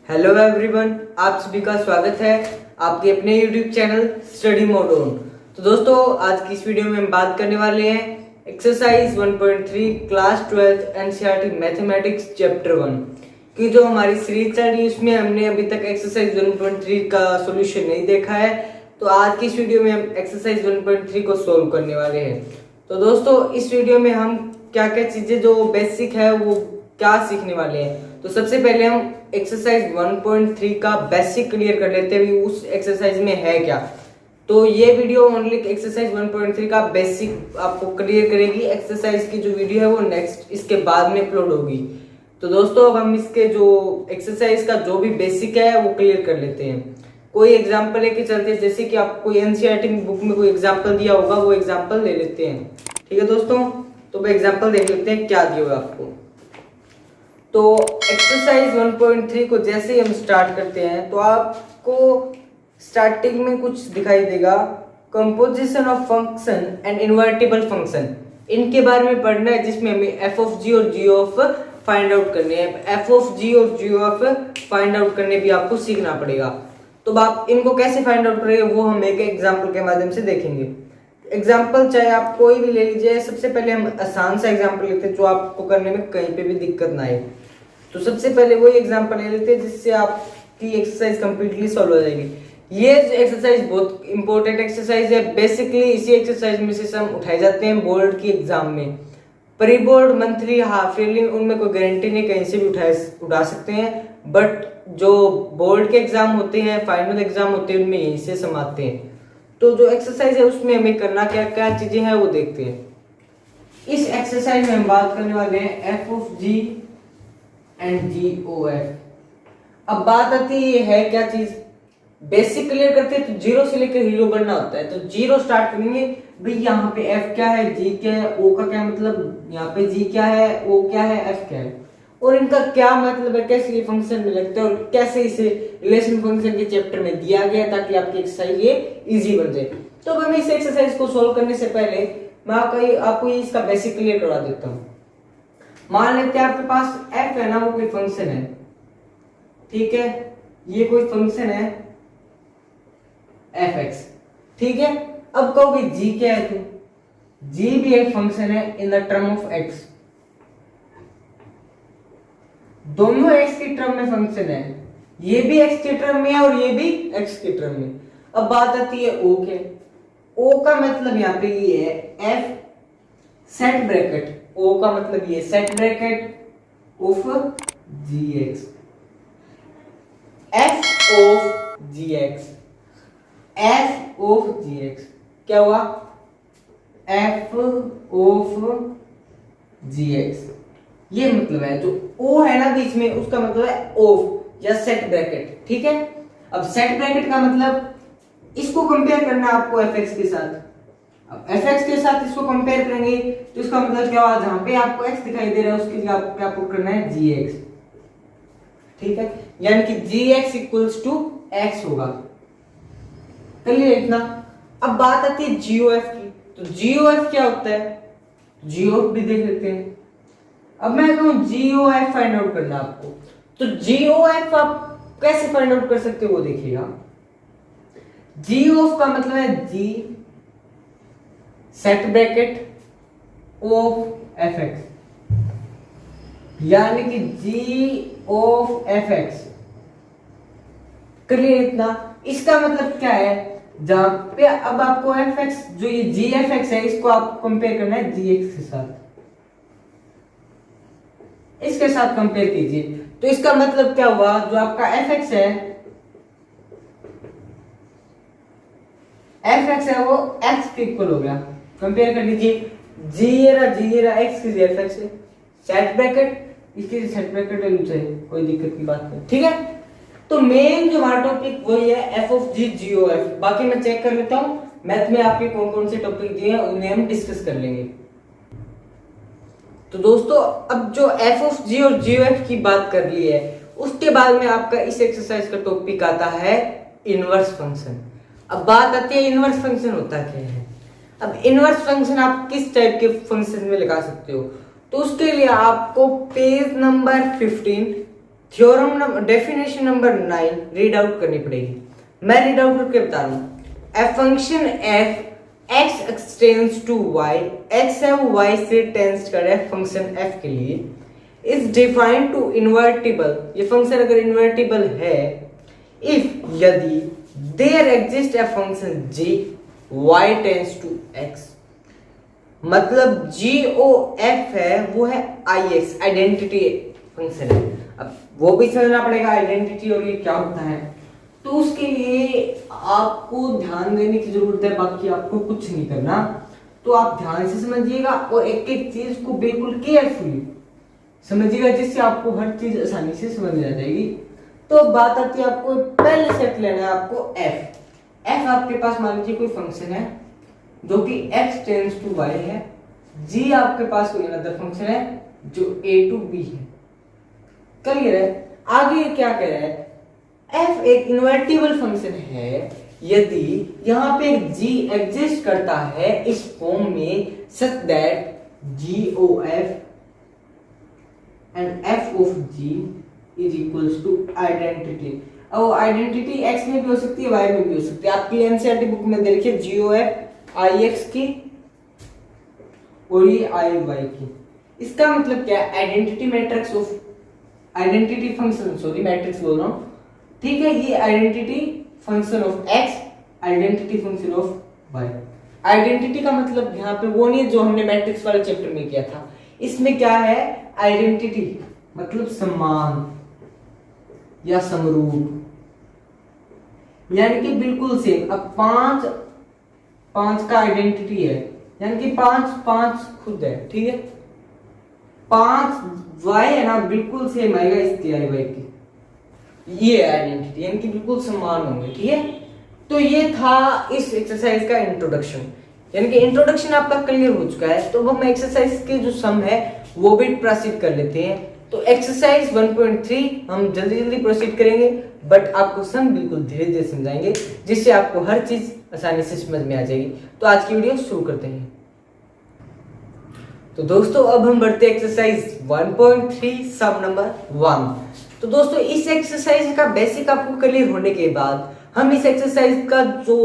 Hello everyone, आप सभी का स्वागत है आपके अपने YouTube channel study mode on. तो दोस्तों, आज की इस वीडियो में हम बात करने वाले हैं exercise 1.3 class 12 NCERT mathematics chapter 1 की जो हमारी सीरीज चल रही है। उसमें हमने अभी तक एक्सरसाइज 1.3 का सॉल्यूशन नहीं देखा है, तो आज की इस वीडियो में हम एक्सरसाइज 1.3 को सोल्व करने वाले हैं। तो दोस्तों, इस वीडियो में हम क्या क्या चीजें जो बेसिक है वो क्या सीखने वाले हैं। तो सबसे पहले हम एक्सरसाइज 1.3 का बेसिक क्लियर कर लेते हैं, उस एक्सरसाइज में है क्या। तो ये वीडियो ओनली एक्सरसाइज 1.3 का बेसिक आपको क्लियर करेगी। एक्सरसाइज की जो वीडियो है वो नेक्स्ट इसके बाद में अपलोड होगी। तो दोस्तों, अब हम इसके जो एक्सरसाइज का जो भी बेसिक है वो क्लियर कर लेते हैं। कोई एग्जांपल लेके चलते हैं, जैसे कि आपको एनसीईआरटी बुक में कोई एग्जांपल दिया होगा, वो एग्जांपल ले लेते हैं। ठीक है दोस्तों, तो वो एग्जांपल देख लेते हैं क्या दिया हुआ आपको। तो एक्सरसाइज 1.3 को जैसे ही हम स्टार्ट करते हैं तो आपको स्टार्टिंग में कुछ दिखाई देगा, composition of function and invertible function. इनके बारे में पढ़ना है, जिसमें हमें एफ ऑफ जी और जी ऑफ फाइंड आउट करने हैं। एफ ऑफ जी और जी ऑफ फाइंड आउट करने भी आपको सीखना पड़ेगा। तो आप इनको कैसे फाइंड आउट करेंगे वो हम एक एग्जाम्पल के माध्यम से देखेंगे। एग्जाम्पल चाहे आप कोई भी ले लीजिए। सबसे पहले हम आसान सा एग्जाम्पल लेते हैं जो आपको करने में कहीं पे भी दिक्कत ना आए। तो सबसे पहले वही एग्जांपल ले लेते हैं जिससे आपकी एक्सरसाइज कंप्लीटली सॉल्व हो जाएगी। ये एक्सरसाइज बहुत इंपॉर्टेंट एक्सरसाइज है। बेसिकली इसी एक्सरसाइज में से सम उठाए जाते हैं बोर्ड की एग्जाम में। Pre board, monthly, half yearly, उनमें कोई गारंटी नहीं, कहीं से भी उठा सकते हैं। बट जो बोर्ड के एग्जाम होते हैं, फाइनल एग्जाम होते हैं, उनमें यहीं से सम आते हैं। तो जो एक्सरसाइज है उसमें हमें करना क्या क्या चीजें हैं वो देखते हैं। इस एक्सरसाइज में हम बात करने वाले हैं F of G and G O F. अब बात आती है क्या चीज, बेसिक क्लियर करते हैं तो जीरो से लेकर हीरो बनना होता है। तो जीरो स्टार्ट करेंगे भाई, यहाँ पे एफ क्या है, जी क्या है, ओ का क्या मतलब, यहाँ पे जी क्या है, ओ क्या है, एफ क्या है, और इनका क्या मतलब है, कैसे ये फंक्शन में लगता है, और कैसे इसे रिलेशन फंक्शन के चैप्टर में दिया गया ताकि आपकी एक्सरसाइज ये इजी बन जाए। तो अब मैं इस एक्सरसाइज को सोल्व करने से पहले मैं आपको इसका बेसिक क्लियर करवा देता हूँ। मान लेते हैं आपके पास f है ना, वो कोई फंक्शन है। ठीक है, ये कोई फंक्शन है fx। ठीक है, अब कहोगे g क्या है, तो g भी एक फंक्शन है in the term of x। दोनों x की टर्म में फंक्शन है, ये भी x की टर्म में है और ये भी x की टर्म में। अब बात आती है o के। o का मतलब यहां पे ये है f सेट ब्रैकेट, O का मतलब ये set bracket of gx, f of gx, f of gx क्या हुआ, f ऑफ gx। ये मतलब है जो O है ना बीच में, उसका मतलब है ऑफ या सेट ब्रैकेट। ठीक है, अब सेट ब्रैकेट का मतलब इसको कंपेयर करना आपको fx के साथ। अब fx के साथ इसको कंपेयर करेंगे तो इसका मतलब क्या हुआ, जहां पे आपको x दिखाई दे रहा है उसकी जगह आपको क्या पुट करना है, gx। ठीक है, यानी कि gx इक्वल्स टू x होगा। चलिए इतना। अब बात आती है gof की। तो gof क्या होता है, gof भी देख लेते हैं। अब मैं कहूं gof फाइंड आउट करना आपको, तो gof आप कैसे फाइंड आउट कर सकते हो वो देखिएगा। gof का मतलब है g set bracket of fx, यानी कि g ऑफ fx। क्लियर इतना। इसका मतलब क्या है, जहां पे अब आपको fx जो ये gfx है इसको आप कंपेयर करना है gx के साथ, इसके साथ कंपेयर कीजिए। तो इसका मतलब क्या हुआ, जो आपका fx है, fx है वो x के इक्वल हो गया। कंपेयर कर लीजिए, g रहा x की fx है, सेट ब्रैकेट इसकी सेट ब्रैकेट वैल्यू से, कोई दिक्कत की बात नहीं। ठीक है, तो मेन जो हमारा टॉपिक वही है F of G G O F. बाकी मैं चेक कर लेता हूं मैथ में आपके कौन कौन से टॉपिक दिए हैं, उन्हें हम डिस्कस कर लेंगे। तो दोस्तों, अब जो एफ ऑफ जी और जी ओ एफ की बात कर ली है, उसके बाद में आपका इस एक्सरसाइज का टॉपिक आता है इनवर्स फंक्शन। अब बात आती है इनवर्स फंक्शन होता क्या है। अब इनवर्स फंक्शन आप किस टाइप के फंक्शन में लगा सकते हो, तो उसके लिए आपको page number 15 theorem definition number 9 read out करनी पड़ेगी। मैं रीड आउट करके बता रहा हूँ। A function F x extends to y, x है वो y से टेंस कर है फंक्शन f के लिए, इज डिफाइंड टू इन्वर्टिबल, ये फंक्शन अगर इन्वर्टिबल है, इफ यदि there exist a function g y tends to x, मतलब GOF है वो है IX आइडेंटिटी फंक्शन है। अब वो भी समझना पड़ेगा आइडेंटिटी और ये क्या होता है, तो उसके लिए आपको ध्यान देने की जरूरत है, बाकी आपको कुछ नहीं करना। तो आप ध्यान से समझिएगा और एक एक चीज को बिल्कुल केयरफुली समझिएगा, जिससे आपको हर चीज आसानी से समझ में आ जाएगी। तो बात आती है आपको पहले सेट लेना है आपको f आपके पास मान लीजिए कोई फंक्शन है जो कि x टेंड्स टू y है, g आपके पास कोई अनदर फंक्शन है जो a टू b है। क्लियर है? आगे क्या कह रहा है, f एक इन्वर्टिबल फंक्शन है यदि यहाँ पे g एग्जिस्ट करता है इस फॉर्म में such that GOF and f of g is equals to identity. अब आइडेंटिटी x में भी हो सकती है y में भी हो सकती है। आपकी एनसीईआरटी बुक में देखिए GOF IX की और ये IY की। इसका मतलब क्या है, identity matrix of identity function, sorry matrix बोल रहा हूं, ठीक है, ये identity function of x, identity function of y। Identity का मतलब यहाँ पे वो नहीं है जो हमने मैट्रिक्स वाले चैप्टर में किया था। इसमें क्या है, आइडेंटिटी मतलब समान या समरूप, यानी कि बिल्कुल सेम। अब पांच का आइडेंटिटी है, यानी कि पांच खुद है, ठीक है, 5 y है ना, बिल्कुल सेम आएगा इसकी y की, ये आइडेंटिटी यानी कि बिल्कुल समान होंगे, ठीक है। तो ये था इस एक्सरसाइज का इंट्रोडक्शन, यानी कि इंट्रोडक्शन आपका क्लियर हो चुका है। तो अब हम एक्सरसाइज के जो सम है वो भी प्रोसीड कर लेते हैं। तो एक्सरसाइज 1.3 हम जल्दी जल्दी प्रोसीड करेंगे, बट आपको सम बिल्कुल धीरे धीरे समझाएंगे, जिससे आपको हर चीज आसानी से समझ में आ जाएगी। तो आज की वीडियो शुरू करते हैं। तो दोस्तों अब हम बढ़ते हैं एक्सरसाइज 1.3 सम नंबर 1। तो दोस्तों इस एक्सरसाइज का बेसिक आपको क्लियर होने के बाद हम इस एक्सरसाइज का जो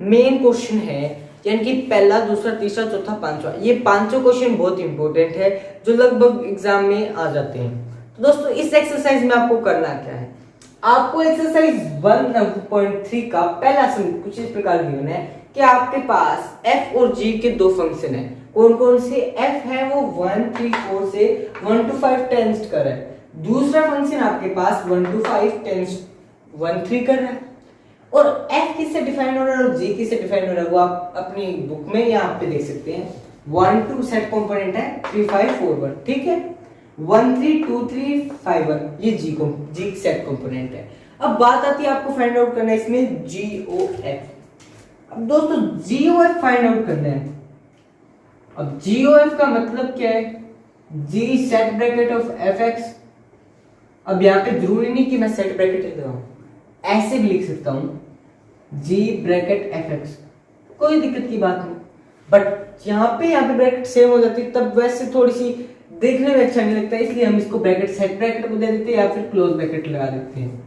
मेन क्वेश्चन है, यानी कि पहला, दूसरा, तीसरा, चौथा, पांचवा, ये पांचों क्वेश्चन बहुत इंपॉर्टेंट है जो लगभग एग्जाम में आ जाते हैं। तो दोस्तों इस एक्सरसाइज में आपको करना क्या है, आपको एक्सरसाइज 1.3 का पहला सम कुछ इस प्रकार गिवन है कि आपके पास f और g के दो फंक्शन है। कौन कौन से? f है वो 1 3 4 से 1 to 5 टेंस कर रहा है, दूसरा फंक्शन आपके पास 1 to 5 टेंस 1 3 कर रहा है, और f किससे डिफाइन हो रहा है और g किससे डिफाइन हो रहा है वो आप अपनी बुक में यहाँ पे देख सकते हैं। 1 2 सेट कंपोनेंट है 3 5 4 1, ठीक है, 1 3 2 3 5 1 ये g सेट कंपोनेंट है। अब बात आती है आपको फाइंड आउट करना है इसमें GOF। अब दोस्तों GOF फाइंड आउट करना है। अब GOF का मतलब क्या है, G set bracket of fx। अब यहाँ पे जरूरी नहीं कि मैं सेट ब्रैकेट लिख रहा हूँ, ऐसे भी लिख सकता हूँ G ब्रैकेट fx, कोई दिक्कत की बात नहीं। बट यहाँ पे ब्रैकेट सेम हो जाती है, तब वैसे थोड़ी सी देखने में अच्छा नहीं लगता, इसलिए हम इसको ब्रैकेट सेट ब्रैकेट को दे देते हैं या फिर क्लोज ब्रैकेट लगा देते हैं।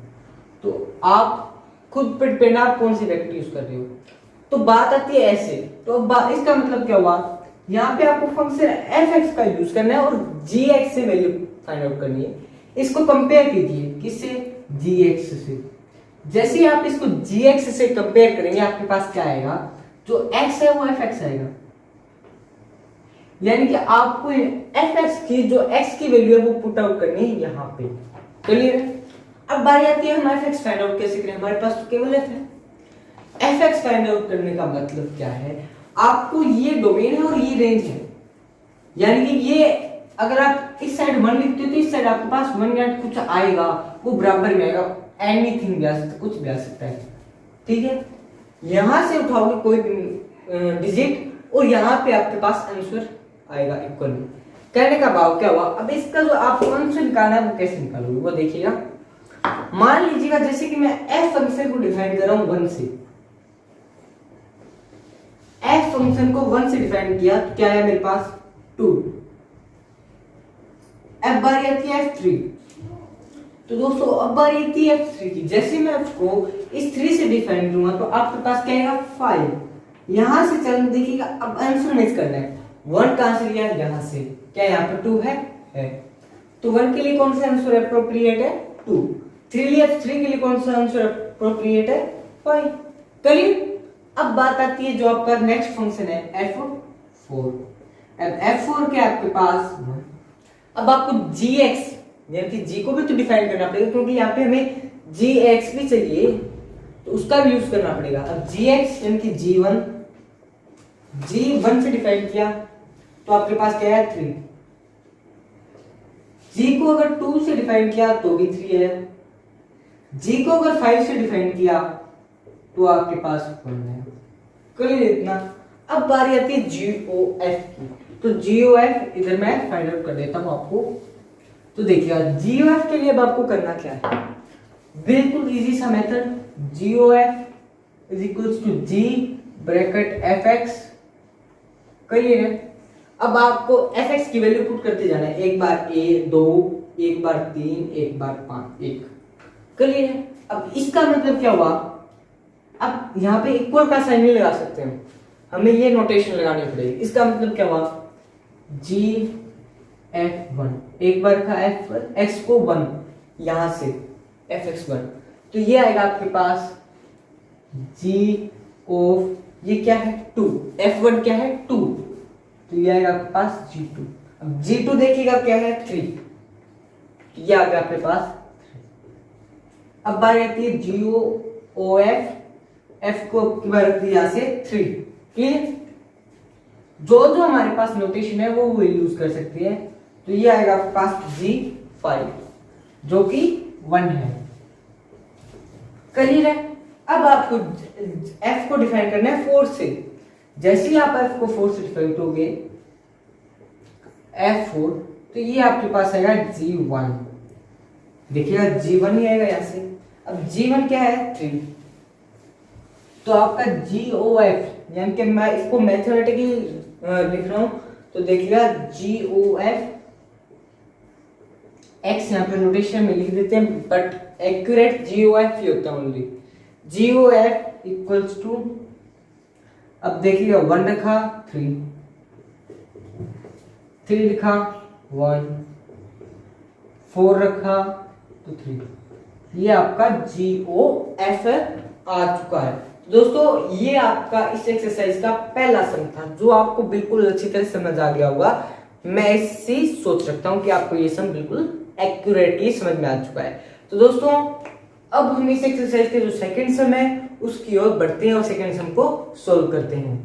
तो आप खुद पे डिपेंड आप कौन सी ब्रैकेट यूज कर रहे हो। तो बात आती है ऐसे, तो इसका मतलब क्या हुआ, यहाँ पे आपको फंक्शन fx का यूज करना है और gx से वैल्यू फाइंड आउट करनी है। इसको कंपेयर कीजिए किससे, gx से। जैसे ही आप इसको gx से कंपेयर करेंगे आपके पास क्या आएगा, जो x है वो fx आएगा, यानी कि आपको fx की जो x की वैल्यू है वो पुट आउट करनी है यहाँ पे। क्लियर है? अब बारी आती है हम fx फाइंड आउट कैसे करें, हमारे पास तो केवल f है। fx फाइंड आउट करने का मतलब क्या है, आपको ये डोमेन है और ये रेंज है, यानी कि ये अगर आप इस साइड 1 लिखते हो तो इस साइड आपके पास 1 या कुछ आएगा वो बराबर में आएगा, एनीथिंग भी आ सकता, कुछ भी आ सकता है, ठीक है। यहां से उठाओगे कोई डिजिट और यहाँ पे आपके पास आंसर आएगा इक्वल। कहने का भाव क्या हुआ, अब इसका जो आपको आंसर निकालना है वो कैसे निकालोगे वो देखिएगा। मान लीजिएगा जैसे कि मैं f फंक्शन को डिफाइन कर रहा हूं 1 से, f फंक्शन को 1 से डिफाइन किया तो क्या है मेरे पास 2। अब बारी आती है f3, तो दोस्तों अब बारी आती है f3 की। जैसे मैं f को इस 3 से डिफाइन करूंगा तो आपके पास क्या आएगा 5। यहां से चल देखिएगा, अब आंसर मैच करना है। 1 कहां से लिया, यहां से, क्या यहाँ पे 2 है। तो 1 के लिए कौन सा आंसर अप्रोप्रिएट है 2। 3 लिया तो 3 के लिए कौन सा आंसर अप्रोप्रिएट है 5। चलिए अब बात आती है जो आपका नेक्स्ट फंक्शन है f4। अब f4 के आपके पास अब आपको gx यानी कि g को भी तो डिफाइन करना पड़ेगा, क्योंकि यहाँ पे हमें gx भी चाहिए तो उसका भी यूज करना पड़ेगा। अब gx यानी कि g1 से डिफाइन किया तो आपके पास क्या है 3। g को अगर 2 से डिफाइन किया तो भी 3 है। g को अगर 5 से डिफाइन किया तो आपके पास 1 है। क्लियर इतना। अब बारी आती है GOF की। तो GOF इधर मैं फाइंड आउट कर देता हूं आपको। तो देखिएगा GOF के लिए अब आपको करना क्या है, बिल्कुल इजी सा method. GOF is equals to G bracket fx। Clear है। अब आपको fx की वैल्यू पुट करते जाना है, एक बार 2, एक बार 3, एक बार 5, 1। क्लियर है। अब इसका मतलब क्या हुआ, अब यहाँ पे इक्वल का साइन नहीं लगा सकते हम, हमें ये नोटेशन लगानी पड़ेगी। इसका मतलब क्या हुआ GF1, एक बार का x को 1 यहां से fx1, तो ये आएगा आपके पास G ऑफ ये क्या है 2, f1 क्या है 2, तो ये आएगा आपके पास G2। अब G2 देखिएगा क्या है 3, ये आ गया आपके पास 3। अब बात आती है GOF, f को यहां से 3। क्लियर। जो जो हमारे पास नोटेशन है वो यूज कर सकते हैं। तो ये आएगा आपके पास G5 जो कि 1 है। क्लियर है। अब आपको f को डिफाइन करना है 4 से। जैसे ही आप f को 4 से डिफाइन करोगे f4, तो ये आपके पास आएगा G1। देखिएगा G1 ही आएगा यहां से। अब G1 क्या है 3, तो आपका GOF यानी कि मैं इसको मैथमेटिकली लिख रहा हूं, तो देखिएगा GOF x यहाँ पे नोटेशन में लिख देते हैं, बट एक्यूरेट GOF ही होता है ओनली। GOF इक्वल्स टू, अब देखिएगा 1 रखा 3, 3 लिखा 1, 4 रखा तो 3, ये आपका GOF आ चुका है। दोस्तों ये आपका इस एक्सरसाइज का पहला सम था जो आपको बिल्कुल अच्छी तरह समझ आ गया होगा। मैं इससे सोच रखता हूं कि आपको ये सम बिल्कुल एक्यूरेटली समझ में आ चुका है। तो दोस्तों अब हम इस एक्सरसाइज के जो सेकंड सम है उसकी ओर बढ़ते हैं और सेकंड सम को सोल्व करते हैं।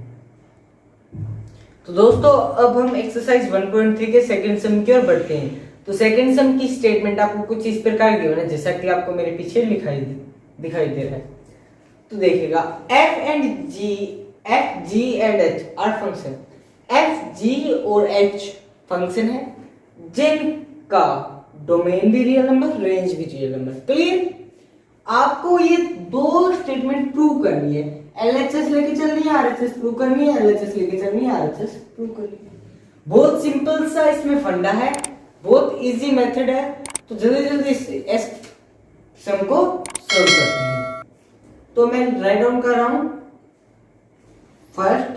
तो दोस्तों अब हम एक्सरसाइज 1.3 के सेकंड सम की ओर बढ़ते हैं। तो सेकंड सम की स्टेटमेंट आपको कुछ इस प्रकार गिवन है जैसा कि आपको मेरे पीछे दिखाई दे रहा है। तो देखिएगा f, g and h are function. f, g और h फंक्शन है जिनका डोमेन भी रियल नंबर, रेंज भी रियल नंबर। क्लियर। आपको ये दो स्टेटमेंट प्रूव करनी है, LHS लेके चलनी है, RHS प्रूव करनी है, LHS लेके चलनी है, RHS प्रूव करनी है। बहुत सिंपल सा इसमें फंडा है, बहुत इजी मेथड है। तो जल्दी जल्दी इस सम को सॉल्व करते हैं। तो मैं राइट डाउन कर रहा हूं फर्स्ट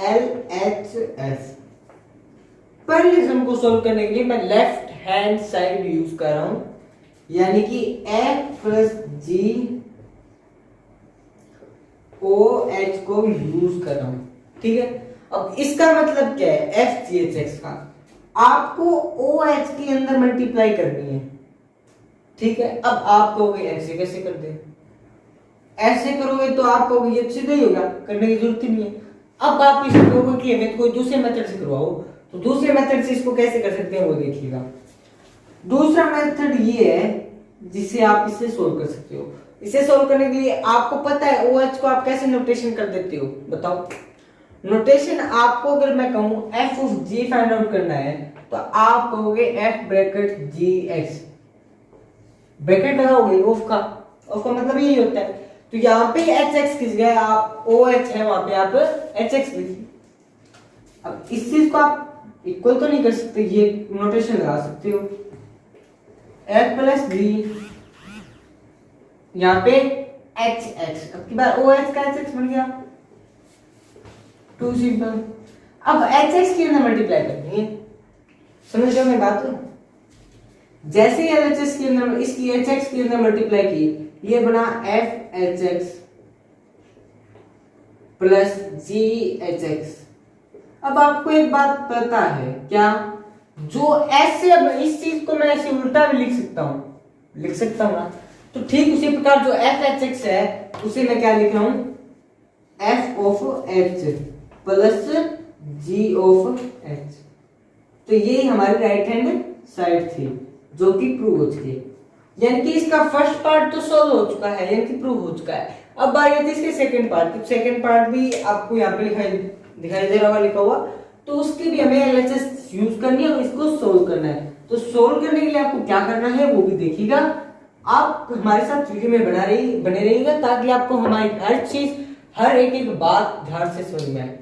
LHS। पहले सम को सॉल्व करने के लिए मैं लेफ्ट हैंड साइड यूज कर रहा हूं, यानी कि f प्लस जी ओ एच को यूज कर रहा हूं। ठीक है। अब इसका मतलब क्या है, एफ जी एच एक्स का आपको ओ एच के अंदर मल्टीप्लाई करनी है। ठीक है। अब आप कहोगे ऐसे कैसे कर दे, ऐसे करोगे तो आप कहोगे ये सीधा ही होगा, करने की जरूरत ही नहीं है। अब आप इसे कहोगे कि हमें कोई दूसरे मेथड से करवाओ, तो दूसरे मेथड से इसको कैसे कर सकते हैं वो देखिएगा। दूसरा मेथड ये है जिसे आप इसे सोल्व कर सकते हो। इसे सोल्व करने के लिए आपको पता है OH को आप कैसे नोटेशन कर देते हो, बताओ। नोटेशन आपको अगर मैं कहूं f of g find out करना है तो आप कहोगे f bracket g x, bracket लगाओगे ऑफ का मतलब यही होता है। तो यहाँ पे एच एक्स किस गए, आप OH है वहां पे आप एच एक्स लिखिए। अब इस चीज को आप इक्वल तो नहीं कर सकते, ये नोटेशन लगा सकते हो एफ प्लस जी, यहाँ पे एच एक्स, अब की बार ओ एच का एच एक्स बन गया, टू सिंपल। अब एच एक्स के अंदर मल्टीप्लाई करनी है, समझ रहे हो मेरी बात? जैसे ही एल एच एस के अंदर इसकी एच एक्स के अंदर मल्टीप्लाई की, ये बना एफ एच एक्स प्लस जी एच एक्स। अब आपको एक बात पता है क्या, जो ऐसे, अब इस चीज को मैं ऐसे उल्टा भी लिख सकता हूं ना, तो ठीक उसी प्रकार जो एफ एच एक्स है उसे मैं क्या लिख रहा हूं, F of H plus G of H. तो ये हमारी राइट हैंड साइड थी जो कि प्रूव हो चुकी है, यानी कि इसका फर्स्ट पार्ट तो सॉल्व हो चुका है, यानी कि प्रूव हो चुका है। अब बारी आती है इसके सेकंड पार्ट की। सेकंड पार्ट भी आपको यहाँ पे दिखाई दे रहा होगा लिखा हुआ, तो उसके भी हमें एलएचएस यूज करनी है और इसको सोल्व करना है। तो सोल्व करने के लिए आपको क्या करना है वो भी देखिएगा, आप हमारे साथ वीडियो में बने रहिएगा, ताकि आपको हमारी हर चीज, हर एक बात ध्यान से समझ में आए।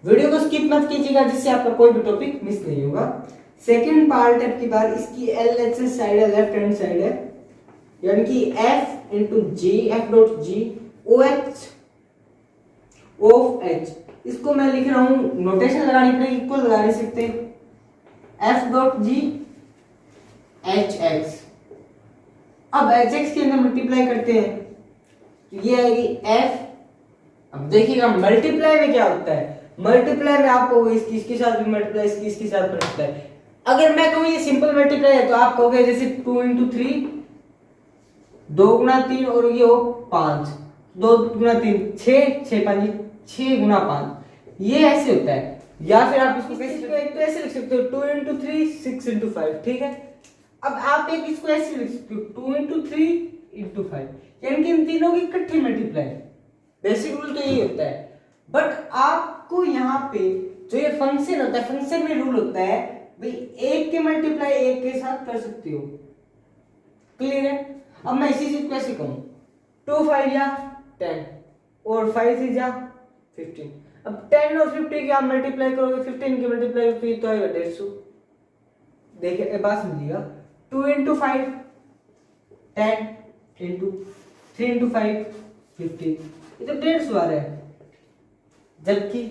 वीडियो को स्किप मत कीजिएगा, जिससे आपका कोई भी टॉपिक मिस नहीं होगा। सेकंड पार्ट है की बार, इसकी एलएचएस साइड है, लेफ्ट हैंड साइड है, यानी कि F into G, F dot G O H of H. इसको मैं लिख रहा हूं, नोटेशन लगानी पड़ेगी, इक्वल लगा नहीं सकते, एफ डॉट जी एच एक्स। अब एच एक्स के अंदर मल्टीप्लाई करते हैं, तो ये आएगी एफ। अब देखिएगा मल्टीप्लाई में क्या होता है, मल्टीप्लाई में आपको इसके साथ भी मल्टीप्लाई, इसके साथ मल्टीप्लाई। अगर मैं कहूँ ये सिंपल मल्टीप्लाई है, तो आप कहोगे जैसे 2 इंटू 3, 2 गुना 3 और ये हो 5, 2 गुना 3 6, 6 5 6 गुना 5, ये ऐसे होता है। या फिर आप इसको ऐसे लिख सकते हो 2 इंटू 3 6 इंटू 5, ठीक है। अब आप एक इसको ऐसे लिख सकते हो 2 इंटू 3 इंटू 5, यानी कि इन तीनों की इकट्ठी मल्टीप्लाई। बेसिक रूल तो यही होता है, बट आपको यहाँ पे जो ये फंक्शन होता है, फंक्शन में रूल होता है भाई एक के मल्टीप्लाई एक के साथ कर सकते हो, क्लियर है। अब मैं इसी चीज को ऐसे कहूं 2 5 या 10 और 5 3 जा 15। अब 10 और 50 की आप मल्टीप्लाई करोगे, 15 की मल्टीप्लाई करोगे तो आएगा 150। देखिए बात समझिएगा, 2 इंटू 5 10 इंटू 3 इंटू 5 15, ये तो 150 आ रहा है। जबकि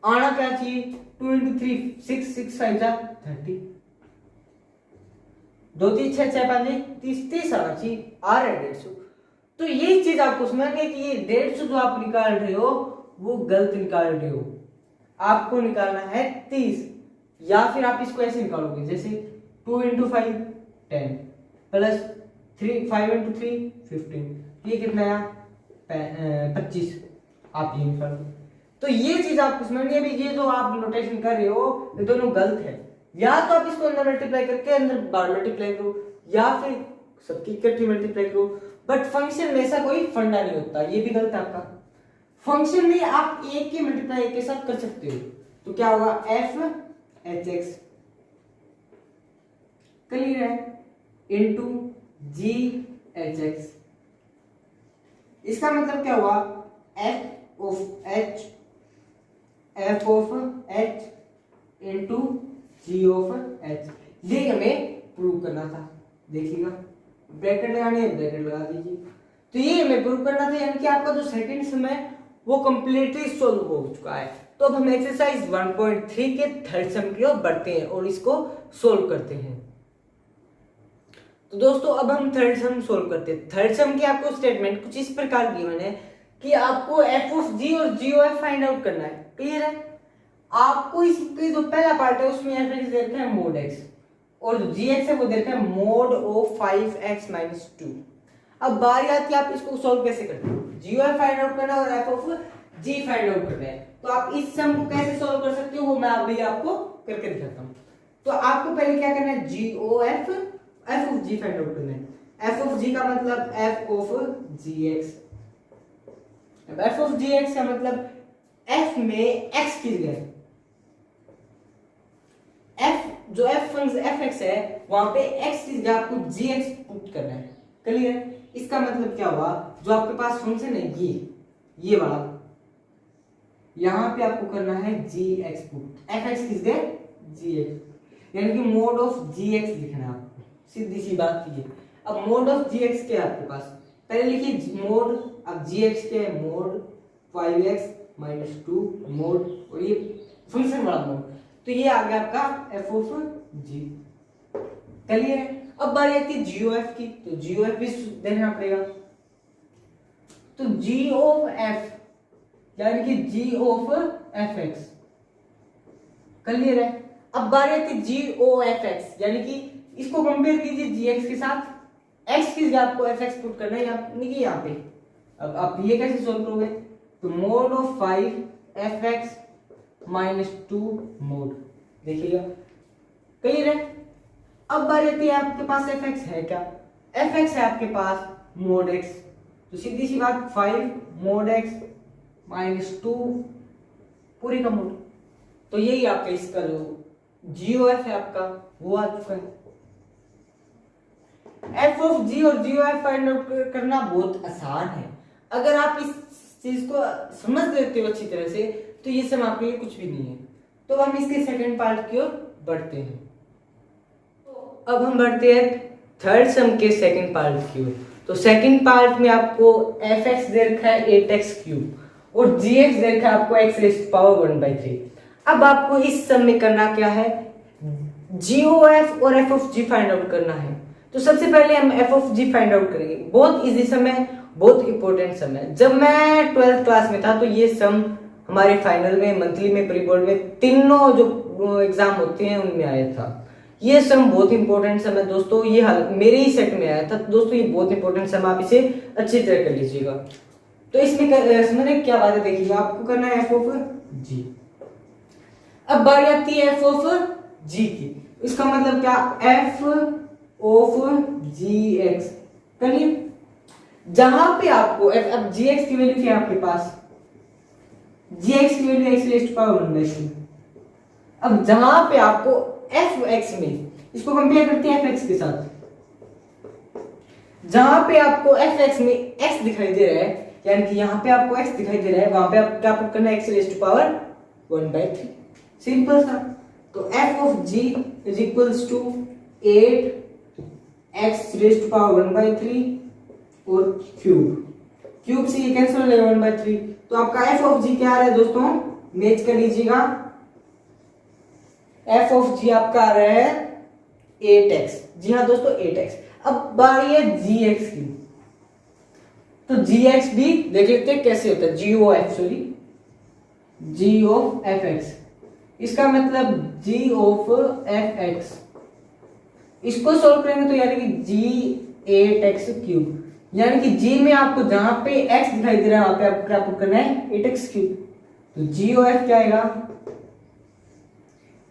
आना क्या चाहिए, 2 इंटू 3 6 6 5 जा 30, 2 3 6 6 5 30 आना चाहिए, आ रहा है 150। तो यही चीज आपको समझना है कि ये 150 जो आप निकाल रहे हो वो गलत निकाल रहे हो, आपको निकालना है 30। या फिर आप इसको ऐसे निकालोगे जैसे 2 इंटू 5 10 प्लस 5 इंटू 3 15, ये कितना आया 25, आप ये निकाल दो। तो ये चीज आपको समझनी है, ये जो आप नोटेशन कर रहे हो ये दोनों गलत है। या तो आप इसको अंदर मल्टीप्लाई करके अंदर बाहर मल्टीप्लाई करो, या फिर सबकी इकट्ठी मल्टीप्लाई करो, बट फंक्शन में ऐसा कोई फंडा नहीं होता, ये भी गलत है आपका। फंक्शन में आप एक की मल्टीप्लाई एक के साथ कर सकते हो, तो क्या होगा एफ एच एक्स, क्लियर है, इंटू जी एच एक्स। इसका मतलब क्या हुआ, F of H into G of H. ये हमें प्रूव करना था, देखिएगा ब्रैकेट लगानी है, ब्रैकेट लगा दीजिए। तो ये हमें प्रूव करना था, यानी कि आपका जो सेकंड सम है वो कंप्लीटली सोल्व हो चुका है। तो अब हम एक्सरसाइज 1.3 के थर्ड सम की ओर बढ़ते हैं और इसको सोल्व करते हैं। तो दोस्तों अब हम थर्ड सम सोल्व करते हैं। थर्ड सम की आपको स्टेटमेंट कुछ इस प्रकार गिवन है कि आपको एफ ऑफ जी और जी ऑफ एफ फाइंड आउट करना है, क्लियर है। आपको इसके जो पहला पार्ट है उसमें एफ एक्स दे रखा है मोड एक्स, और जो जी एक्स है वो दे रखा है मोड ऑफ 5x माइनस 2। अब बारी आती है आप इसको सोल्व कैसे करते हो, जी ऑफ फाइंड आउट करना है और F of G find out करना है। तो आप इस सम को कैसे सोल्व कर सकते हो वो मैं अभी आपको करके दिखाता हूँ। तो आपको पहले क्या करना है, G O F of G find out करना है। एफ ऑफ जी का मतलब F of G X, F of G X का मतलब एफ में एक्स की जगह एफ जो एफ एक्स है वहां पे एक्स की जगह आपको जी एक्स पुट करना है, क्लियर। इसका मतलब क्या हुआ, जो आपके पास फंक्शन है ये वाला, यहां पे आपको करना है जी एक्स पुट, एफ एक्स की जगह जी एक्स, यानी कि मोड ऑफ जी एक्स लिखना है आपको, सीधी सी बात ये। अब मोड ऑफ जी एक्स क्या है आपके पास, पहले लिखिए मोड, अब जी एक्स क्या है, मोड 5x माइनस 2 मोड, और ये फंक्शन वाला मोड, तो ये आ गया आपका एफ ऑफ जी। क्लियर है। अब बारी आती है जी ओ एफ की, तो जी ओ एफ भी देखना पड़ेगा। तो जी ऑफ एफ यानी कि जी ऑफ एफ एक्स, क्लियर है। अब बारी आती है जी ओ एफ एक्स, यानी कि इसको कंपेयर कीजिए जी एक्स के साथ, एक्स की जगह आपको एफ एक्स पुट करना है यहाँ पे। अब आप ये कैसे सोल्व करोगे, तो mode of 5 F x minus 2 mode, देखिएगा क्लियर है। अब बारी आती है आपके पास एफ एक्स है क्या, एफ एक्स है आपके पास मोड एक्स, तो सीधी सी बात 5 मोड एक्स माइनस 2 पूरे का मोड, तो यही आपका इसका जो जीओ एफ है आपका वो आ चुका है। एफ ऑफ जी और जीओ एफ फाइंड आउट करना बहुत आसान है, अगर आप इस चीज को समझ लेते हो अच्छी तरह से तो ये सब आपके लिए कुछ भी नहीं है। तो हम इसके सेकंड पार्ट की ओर बढ़ते हैं। तो अब हम बढ़ते हैं थर्ड सम के सेकंड पार्ट की ओर। तो सेकंड पार्ट में आपको एफ एक्स दे रखा है 8x क्यूब और जी एक्स दे रखा है आपको x रेज़ टू पावर 1/3। अब आपको इस सम में करना क्या है, जी ओ एफ और F of G find out करना है। तो सबसे पहले हम F of G find out करेंगे, बहुत इजी सम है, बहुत इंपॉर्टेंट सम है। जब मैं 12th क्लास में था तो ये सम हमारे फाइनल में, मंथली में, प्री बोर्ड में, तीनों जो एग्जाम होते हैं उनमें आया था। ये सम बहुत इंपॉर्टेंट सम है दोस्तों, ये मेरे ही सेट में आया था। तो दोस्तों ये बहुत इंपॉर्टेंट सम, आप इसे अच्छी तरह कर लीजिएगा। तो इसमें समझने क्या बात है, देखिएगा आपको करना है एफ ऑफ जी। अब बारी आती है एफ ऑफ जी की, इसका मतलब क्या, एफ ऑफ जी एक्स। करिए जहां पे आपको अब जी एक्स की वैल्यू क्या है आपके पास, जी एक्स की value X raise to power 1/3। अब जहां पे आपको एफ एक्स में, इसको कंपेयर करते हैं एफ एक्स के साथ, जहां पे आपको एफ एक्स में एक्स दिखाई दे रहा है, यानी कि यहां पे आपको एक्स दिखाई दे रहा है, वहां पे आप क्या पुट करना है, X raise to power 1/3, simple सा। तो F of G is equals to 8 X raise to power 1/3 और क्यूब से ये कैंसिल हो जाएगा 1/3। तो आपका एफ ऑफ जी क्या आ रहा है दोस्तों, मैच कर लीजिएगा, एफ ऑफ जी आपका आ रहा है 8x। जी हाँ दोस्तों 8x। अब बारी है जी एक्स की, तो जी एक्स भी देख लेते हैं कैसे होता है, G O F, sorry G of F X, इसका मतलब जी ऑफ एफ एक्स। इसको सोल्व करेंगे तो यानी कि जी 8x क्यूब, यानी कि जी में आपको जहां पे x दिखाई दे रहा है वहां पे आपको क्या पुट करना है 8x क्यूब। तो जी ओ एफ क्या आएगा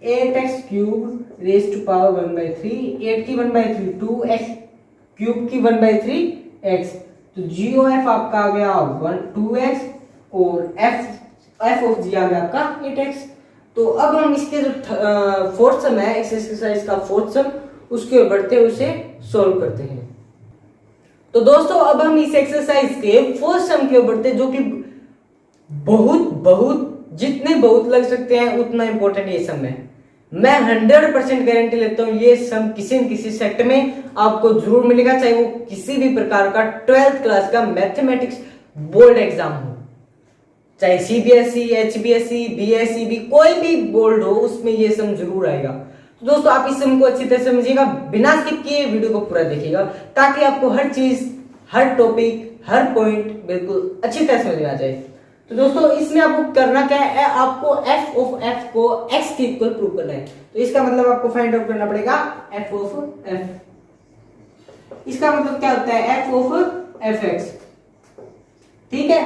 8x cube rays to power 1/3, 8 की 1/3 2x क्यूब की 1/3 x। तो जी ओ एफ आपका आ गया 2x और एफ ऑफ जी आ गया आपका 8x। तो अब हम इसके जो फोर्थ सम है एक्सरसाइज का फोर्थ सम, उसके ऊपर बढ़ते हुए उसे सॉल्व करते हैं। तो दोस्तों अब हम इस एक्सरसाइज के फोर्थ सम के ऊपर बढ़ते, जो कि बहुत जितने बहुत लग सकते हैं उतना इंपॉर्टेंट ये सम है। मैं 100% गारंटी लेता हूं ये सम किसी न किसी सेट में आपको जरूर मिलेगा, चाहे वो किसी भी प्रकार का 12th क्लास का मैथमेटिक्स बोर्ड एग्जाम हो, चाहे सीबीएसई, एचबीएसई, बीएसई, कोई भी बोर्ड हो, उसमें ये सम जरूर आएगा। तो दोस्तों आप इस सम को अच्छी तरह समझिएगा, बिना स्किप किए वीडियो को पूरा देखिएगा, ताकि आपको हर चीज, हर टॉपिक, हर पॉइंट बिल्कुल अच्छी तरह समझ में आ जाए। तो दोस्तों इसमें आपको करना क्या है, आपको एफ ऑफ एफ को एक्स के इक्वल प्रूव करना है। तो इसका मतलब आपको फाइंड आउट करना पड़ेगा एफ ऑफ एफ। इसका मतलब क्या होता है, एफ ऑफ एफ एक्स, ठीक है।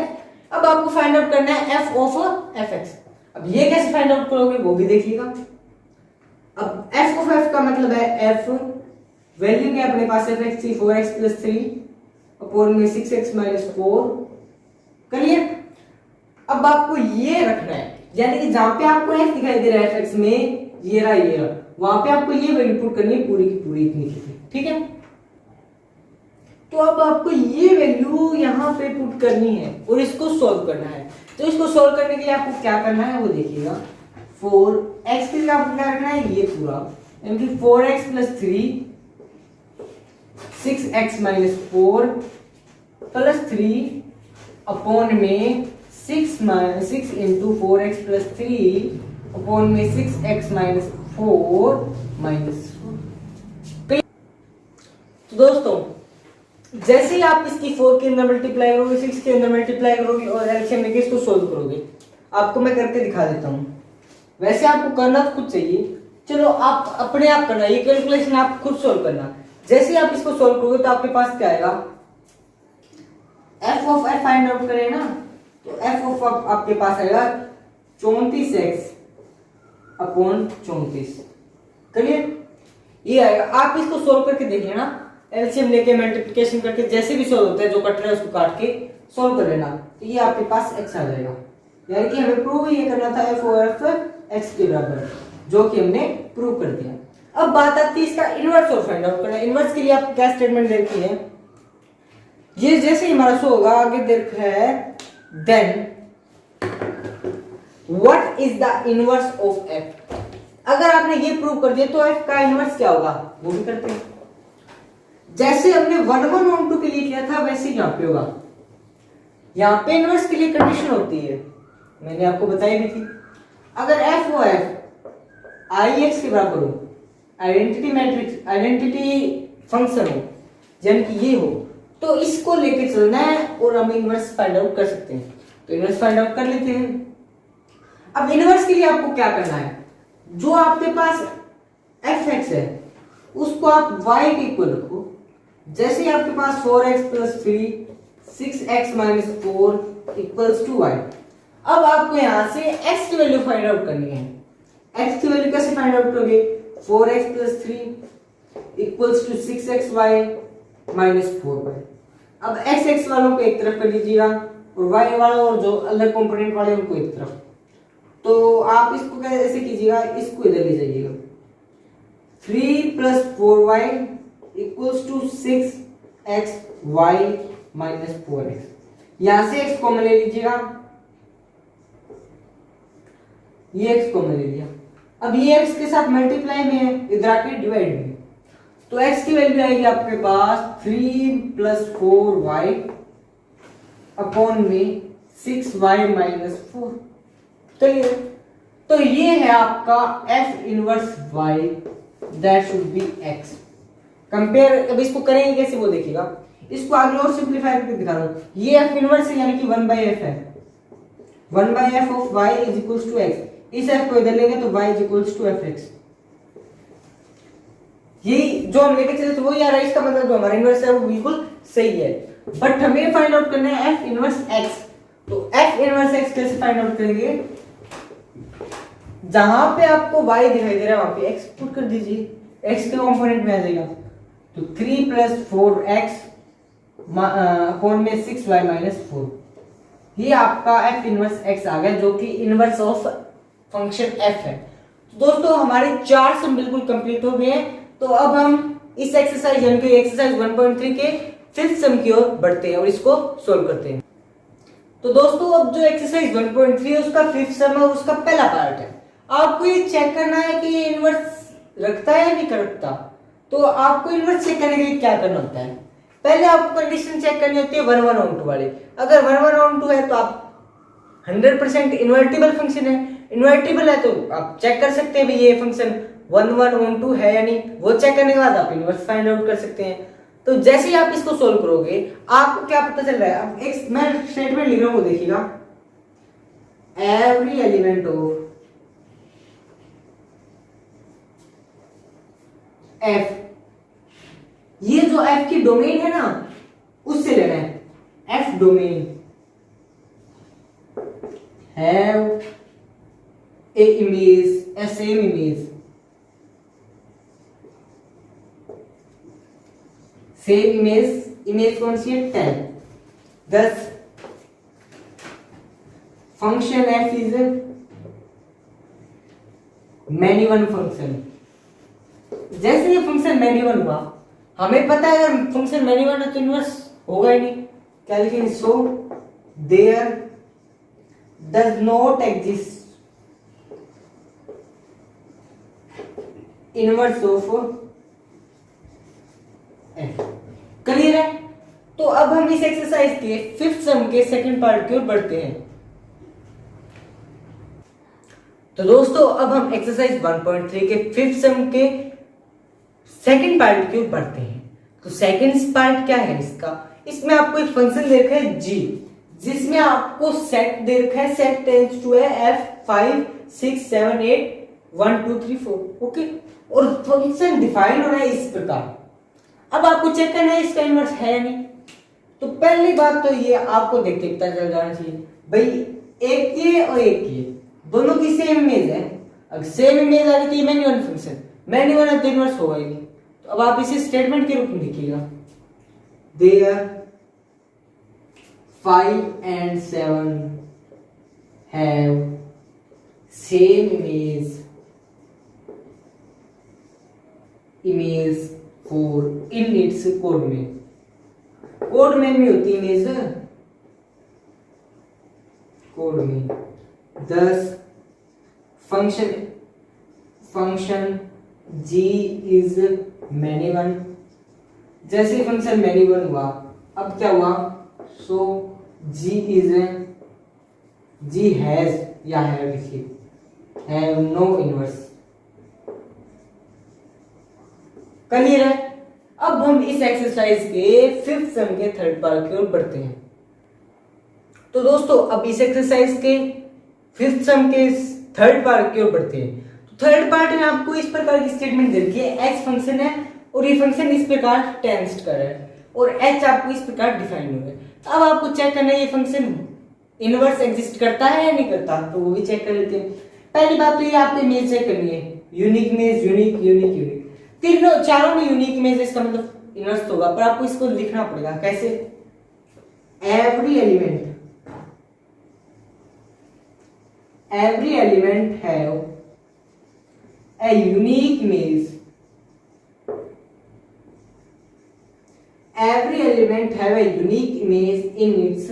अब आपको फाइंड आउट करना है एफ ऑफ एफ एक्स। अब ये कैसे फाइंड आउट करोगे वो भी देखिएगा। अब एफ ऑफ एफ का मतलब है एफ वैल्यू क्या अपने पास एफ एक्स थी 4x + 3 अपॉन में 6x - 4, क्लियर। अब आपको ये रखना है, यानी कि जहां पे आपको x दिखाई दे रहा है f(x) में, ये रहा, वहां पे आपको ये वैल्यू पुट करनी है पूरी की पूरी इतनी की, ठीक है। तो अब आपको ये वैल्यू यहाँ पे पुट करनी है और इसको सॉल्व करना है। तो इसको सॉल्व करने के लिए आपको क्या करना है वो देखिएगा। 4x के लिए आपको क्या रखना है, ये पूरा, यानी कि 4x + 3 6x minus 4 plus 3 upon में 6 इंटू 4x प्लस 3 अपॉन में 6x माइनस 4 माइनस 4। तो दोस्तों जैसे ही आप इसकी 4 के अंदर मल्टीप्लाई करोगे, 6 के अंदर मल्टीप्लाई करोगे और एलसीएम लेके इसको सोल्व करोगे, आपको मैं करके दिखा देता हूं। वैसे आपको करना तो खुद चाहिए, चलो आप अपने आप करना, ये कैलकुलेशन आप खुद सोल्व करना। जैसे ही आप इसको सोल्व करोगे तो आपके पास क्या आएगा, F of F find out करें ना, तो एफ ऑफ एफ आपके पास आएगा 34x अपॉन 34। क्लियर, ये आएगा। आप इसको सोल्व करके देख लेना, एलसीएम लेके मल्टीप्लिकेशन करके जैसे भी सोल्व होता है, जो कट रहा है उसको काट के सोल्व कर लेना, तो ये आपके पास x आ जाएगा। यानी कि हमें प्रूव ये करना था एफ ओ एफ एक्स के बराबर, जो कि हमने प्रूव कर दिया। अब बात आती है इसका इनवर्स और फाइंड आउट करना। इनवर्स के लिए आप क्या स्टेटमेंट दे रखी है, ये जैसे ही हमारा शो होगा आगे दे रखा है then what is the inverse of f. अगर आपने ये प्रूव कर दिया तो एफ का इनवर्स क्या होगा वो भी करते हैं। जैसे हमने 1 1 1 2 के लिए किया था वैसे ही यहां पे होगा। यहां पे इनवर्स के लिए कंडीशन होती है, मैंने आपको बताई भी थी। अगर f o f i x के बराबर हो, आइडेंटिटी मैट्रिक्स, आइडेंटिटी फंक्शन हो, यानी कि ये हो, तो इसको लेके चलना है और हम इनवर्स फाइंड आउट कर सकते हैं। तो इनवर्स फाइंड आउट कर लेते हैं। अब इनवर्स के लिए आपको क्या करना है, जो आपके पास एफ एक्स है उसको आप y के इक्वल रखो। जैसे ही आपके पास 4x plus 3 6x minus 4 equals to y. अब आपको यहां से x की वैल्यू फाइंड आउट करनी है। x की वैल्यू कैसे फाइंड आउट करोगे, 4x plus 3 equals to 6xy minus 4y। अब x वालों को एक तरफ कर लीजिएगा और y वालों और जो अलग कंपोनेंट वाले उनको एक तरफ। तो आप इसको कैसे कीजिएगा, इसको इधर ले जाइएगा। 3 plus 4y equals to 6xy minus 4x। यहां से x कॉमन ले लीजिएगा, ये x कॉमन ले लिया। अब ये x के साथ मल्टीप्लाई में है, इधर आके डिवाइड में, तो x की वैल्यू आएगी आपके पास 3 प्लस 4y अपॉन में 6y माइनस 4। चलिए, तो ये है आपका f inverse y, that should be x। Compare, अब इसको करेंगे कैसे वो देखिएगा। इसको आगे और सिंपलीफाई करके दिखा रहा हूं। ये f इनवर्स है, यानी कि 1/f है। 1/f of y is equals to x। इस f को इधर लेंगे तो y is equals to fx। यही जो हम लेके चले थे वो यार, इसका मतलब जो हमारा इनवर्स है वो बिल्कुल सही है। बट हमें फाइंड आउट करना है f इनवर्स x। तो f इनवर्स x कैसे फाइंड आउट करेंगे, जहां पे आपको y दिखाई दे रहा है वहां पे x पुट कर दीजिए, x के कंपोनेंट में आ जाएगा। तो 3 प्लस 4x अपॉन में 6y माइनस 4, ये आपका f इनवर्स x आ गया, जो कि इनवर्स ऑफ फंक्शन f है। तो दोस्तों हमारे 4 सम बिल्कुल कंप्लीट हो गए हैं। तो अब हम इस एक्सरसाइज यानी कि एक्सरसाइज 1.3 के 5th सम की ओर बढ़ते हैं और इसको सोल्व करते हैं। तो दोस्तों अब जो एक्सरसाइज 1.3 है उसका 5th सम है, उसका पहला पार्ट है। आपको ये चेक करना है कि ये इनवर्स रखता है या नहीं रखता। तो आपको इनवर्स चेक करने के लिए क्या करना होता है, पहले आपको कंडीशन चेक करनी होती है 1 1 on 2 वाली। अगर 1 1 on 2 है तो आप 100% इन्वर्टिबल फंक्शन है। इन्वर्टिबल है तो आप चेक कर सकते हैं भी ये फंक्शन 1 1 on 2 है या नहीं। वो चेक करने के बाद आप इनवर्स फाइंड आउट कर सकते हैं। तो जैसे ही आप इसको सोल्व करोगे आपको क्या पता चल रहा है। अब एक मैं स्टेटमेंट लिख रहा हूं, वो देखिएगा। एवरी एलिमेंट ऑफ f, ये जो f की डोमेन है ना उससे लेना है। f domain have a image, A same image, same image, image कौन सी है 10। thus function f is many one function. जैसे ये फंक्शन मैनी वन हुआ, हमें पता है अगर फंक्शन मैनी वन है तो इनवर्स होगा ही नहीं। क्या लिखेंगे, so there does not exist inverse of f। Clear है? तो अब हम इस एक्सरसाइज के फिफ्थ सम के सेकंड पार्ट की ओर बढ़ते हैं। तो दोस्तों अब हम एक्सरसाइज 1.3 के फिफ्थ सम के सेकंड पार्ट की ओर बढ़ते हैं। तो सेकंड पार्ट क्या है इसका? इसमें आपको एक फंक्शन दे रखा है g, जिसमें आपको सेट दे रखा है, सेट टेंस टू है f 5 6 7 8 1 2 3 4। ओके, और फंक्शन डिफाइन हो रहा है इस प्रकार। अब आपको चेक करना है इसका इनवर्स है या नहीं। तो पहली बात तो ये आपको देख के पता चल जाना चाहिए भाई, एक ये और एक ये दोनों की सेम इमेज है। अगर सेम इमेज आ रही तो ये many one function, many one तो इनवर्स होगा ही नहीं। तो अब आप इसे स्टेटमेंट के रूप में लिखिएगा, there 5 and 7 have same image for in its codomain. Codomain भी होती image, codomain 10 function g is many one। जैसे फंक्शन many one हुआ, अब क्या हुआ? सो g has या have लिखिए, have no inverse। क्लियर है? अब हम इस एक्सरसाइज के फिफ्थ सम के थर्ड पार्ट की ओर बढ़ते हैं। तो दोस्तों अब इस एक्सरसाइज के फिफ्थ सम के थर्ड पार्ट की ओर बढ़ते हैं। तो थर्ड पार्ट में आपको इस प्रकार की स्टेटमेंट दे रखी है, x फंक्शन है और ये फंक्शन इस प्रकार टेंस्ड कर रहा है और h आपको इस प्रकार डिफाइन हो रहा है। अब आपको चेक करना है ये फंक्शन इनवर्स एग्जिस्ट करता है या नहीं करता, तो वो भी चेक कर लेते हैं। पहली बात तो ये आपको इमेज चेक करनी है, unique image, unique unique unique, तीनों चारों में यूनिक इमेज, इसका मतलब इनवर्स होगा। पर आपको इसको लिखना पड़ेगा कैसे? Every element have a unique image, every element have a unique image in its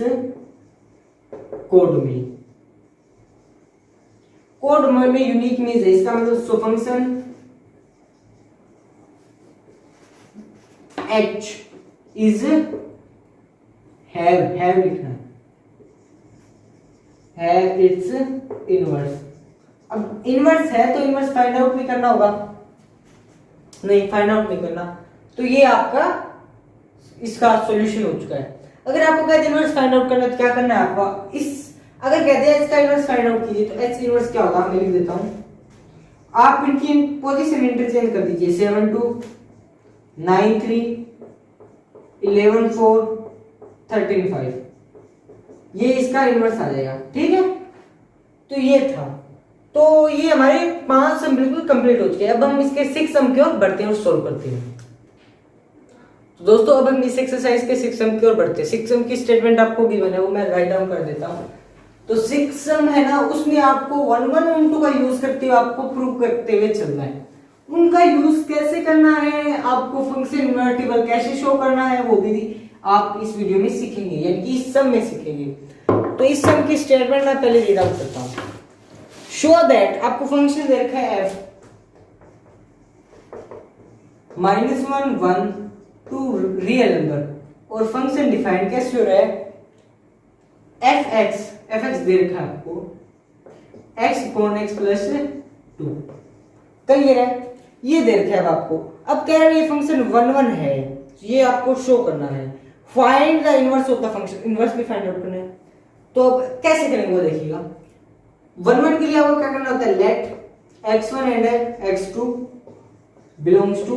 codomain. Code में यूनिक इमेज है, इसका मतलब so function h is have लिखना है, have its inverse। अब इनवर्स है तो इनवर्स फाइंड आउट भी करना होगा, नहीं फाइंड आउट नहीं करना, तो ये आपका इसका सॉल्यूशन हो चुका है। अगर आपको कहते हैं इनवर्स फाइंड आउट करना तो क्या करना है आपको? इस अगर कहते हैं इसका इनवर्स फाइंड आउट कीजिए तो h इनवर्स क्या होगा, मैं लिख देता हूं। आप इनकी पोजीशन इंटरचेंज कर दीजिए, 7 2 9 3 11 4 13 5, ये इसका इनवर्स आ जाएगा। ठीक है, तो ये था। तो ये हमारे 5 सम बिल्कुल कंप्लीट हो चुके हैं। अब हम इसके 6 सम की ओर बढ़ते हैं और सोल्व करते हैं। तो दोस्तों अब हम इस एक्सरसाइज के 6 सम की ओर बढ़ते हैं। 6 सम की स्टेटमेंट आपको गिवन है, वो मैं राइट डाउन कर देता हूं। तो 6 सम है ना, उसमें आपको 1 1 1 2 का यूज करते हुए आपको प्रूव करते हुए चलना है। उनका यूज कैसे करना है, आपको फंक्शन इन्वर्टिबल कैसे शो करना है, वो भी आप इस वीडियो में सीखेंगे, यानी कि इस सम में सीखेंगे। तो इस सम की स्टेटमेंट मैं पहले रीड आउट करता हूं। शो दैट, आपको फंक्शन दे रखा है f -1 1 टू रियल नंबर और फंक्शन डिफाइन कैसे हो रहा है, fx दे रखा है आपको x upon x plus 2। Clear है? ये दे रखा है आपको। अब कह रहे हैं ये फंक्शन 1 1 है, ये आपको शो करना है। Find the inverse of the function, inverse भी फाइंड आउट करना है। तो अब कैसे करेंगे वो देखिएगा। 1 1 के लिए आपको क्या करना होता है, late x1 and x2 belongs to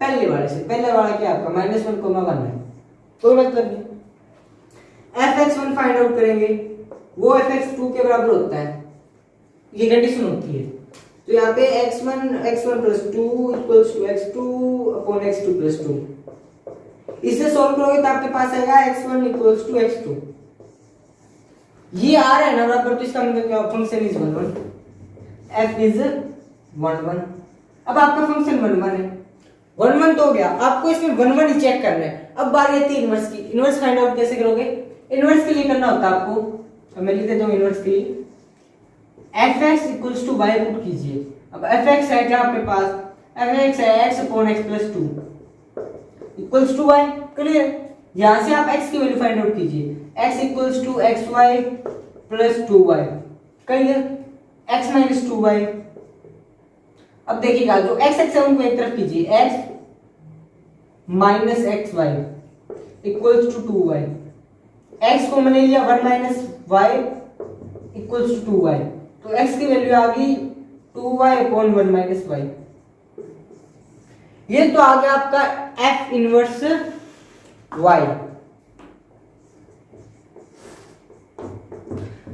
पहले वाले से। पहले वाला क्या आपका -1 1 है, कोई मतलब नहीं। fx1 फाइंड आउट करेंगे, वो fx2 के बराबर होता है, ये कंडीशन होती है। तो यहाँ पे x1 plus 2 equals to x2 upon x2 plus 2। इसे सॉल्व करोगे तो आपके पास आएगा x1 इक्वल्स टू x2। ये आ रहा है ना बराबर, तो इसका मतलब क्या, फंक्शन इज 1 1, f इज 1 1। अब आपका फंक्शन 1 1 है, 1 1 तो हो गया। आपको इसमें 1 1 ही चेक करना है। अब बात आती है इनवर्स की। इनवर्स फाइंड आउट कैसे करोगे? इनवर्स के लिए करना होता है आपको, अब मैं लिख देता हूं इनवर्स के लिए fx equals to y put कीजिए। अब fx है क्या आपके पास, fx है x upon x plus 2। Equals to y. Clear? यहां से आप x की वैल्यू फाइंड आउट कीजिए, x equals to x y plus 2y। Clear? x minus 2y। अब देखिएगा जो x एक्स है उनको एक तरफ कीजिए, x minus x y equals to 2y। x को मैंने लिया 1 minus Y equals to 2y, तो x की वैल्यू आ गई 2y अपॉन 1 माइनस वाई। ये तो आ गया आपका f इनवर्स y।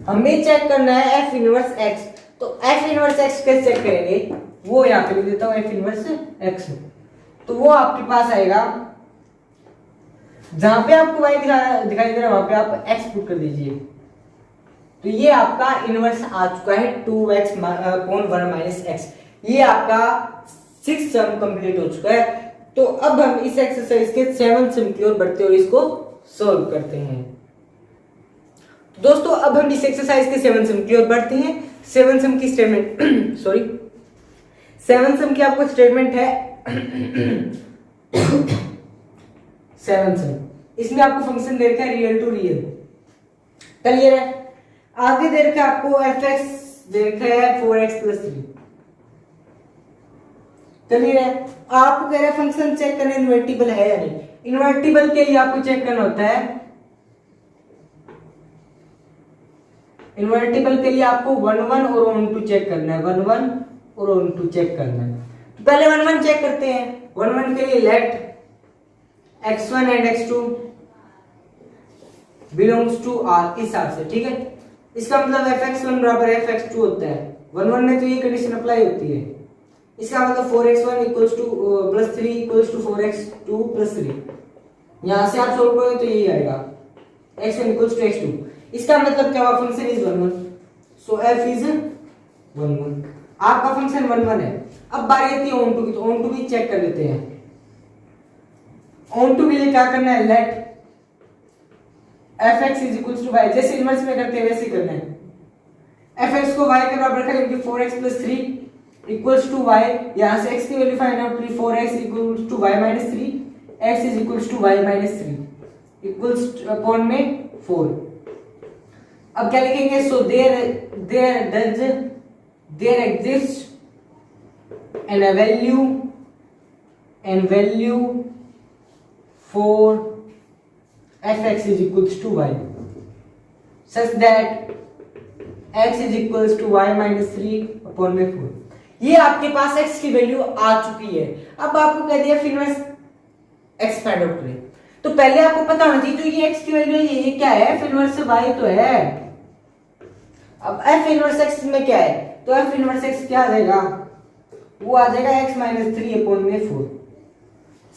हमें चेक करना है f इनवर्स x। तो f इनवर्स x कैसे चेक करेंगे, वो यहां पे लिख देता हूं, f इनवर्स x। तो वो आपके पास आएगा, जहां पे आपको y दिखाई दे रहा है वहां पे आप x पुट कर दीजिए। तो ये आपका इनवर्स आ चुका है 2x अपॉन 1 माइनस x। ये आपका 6th सम कंप्लीट हो चुका है। तो अब हम इस एक्सरसाइज के 7th सम की ओर बढ़ते और इसको सॉल्व करते हैं। तो दोस्तों अब हम इस एक्सरसाइज के 7th सम की ओर बढ़ते हैं। 7th सम की स्टेटमेंट सॉरी 7th सम की आपको स्टेटमेंट है 7th सम। इसमें आपको फंक्शन दे रखा है रियल टू रियल। क्लियर है? आगे दे रखा है आपको fx दे रखा है 4x प्लस 3। क्लियर है? आपको कह रहा है फंक्शन चेक करना इन्वर्टिबल है या नहीं। इन्वर्टिबल के लिए आपको चेक करना होता है, इन्वर्टिबल के लिए आपको 1 1 और ऑन टू चेक करना है, 1 1 और ऑन टू चेक करना है। तो पहले 1 1 चेक करते हैं। 1 1 के लिए let x1 and x2 belongs to r इस हिसाब से। ठीक है? इसका मतलब fx1 बराबर fx2 होता है। 1 1 में तो ये कंडीशन अप्लाई होती है। इसका मतलब 4x1 equals to plus 3 equals to 4x2 plus 3। यहां से आप सोल्व करोगे तो यही आएगा x1 इक्वल्स टू x2। इसका मतलब क्या हुआ, function is 1 1, so f is 1 1। आपका फंक्शन 1 1 है। अब बारी आती है ऑन टू की, तो ऑन टू भी चेक कर लेते हैं। ऑन टू के लिए क्या करना है, let fx is equals to y। जैसे इनवर्स में करते हैं वैसे ही करना है। fx को y के बराबर करेंगे 4x plus 3 equals to y। यहां से x की वैल्यू फाइंड आउट करी, 4x equals to y minus 3, x is equals to y minus 3 equals upon में 4। अब क्या लिखेंगे, so there exist an value for fx is equals to y such that x is equals to y minus 3 upon में 4। ये आपके पास x की value आ चुकी है। अब आपको कह दिया फिर मैं x फाइंड आउट करें, तो पहले आपको पता होना चाहिए तो ये x की वैल्यू है, ये क्या है, f इनवर्स y तो है। अब f इनवर्स x में क्या है, तो f इनवर्स x क्या आ जाएगा, वो आ जाएगा x माइनस 3 अपॉन में 4।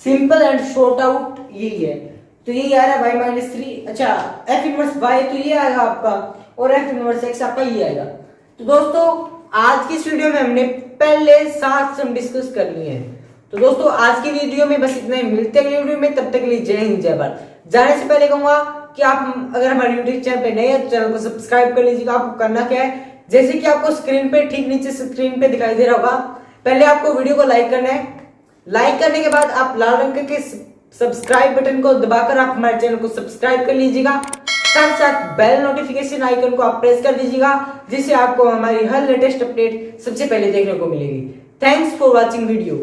सिंपल एंड शॉर्ट आउट यही है। तो ये आ रहा है y माइनस 3। अच्छा f इनवर्स y तो ये आएगा आपका, और f इनवर्स x आपका ये आएगा। तो दोस्तों आज की इस वीडियो में हमने पहले 7 सम डिस्कस कर लिए हैं। तो दोस्तों आज की वीडियो में बस इतना ही। मिलते हैं अगली वीडियो में, तब तक के लिए जय हिंद जय भारत। जाने से पहले कहूंगा कि आप अगर हमारे यूट्यूब चैनल पे नए हैं तो चैनल को सब्सक्राइब कर लीजिएगा। आपको करना क्या है, जैसे कि आपको स्क्रीन पे ठीक नीचे स्क्रीन पे दिखाई दे रहा होगा, पहले आपको वीडियो को लाइक करना है। लाइक करने के बाद आप लाल रंग के सब्सक्राइब बटन को दबाकर आप हमारे चैनल को सब्सक्राइब कर लीजिएगा। साथ साथ बेल नोटिफिकेशन आइकन को आप प्रेस कर दीजिएगा, जिससे आपको हमारी हर लेटेस्ट अपडेट सबसे पहले देखने को मिलेगी। Thanks for watching video.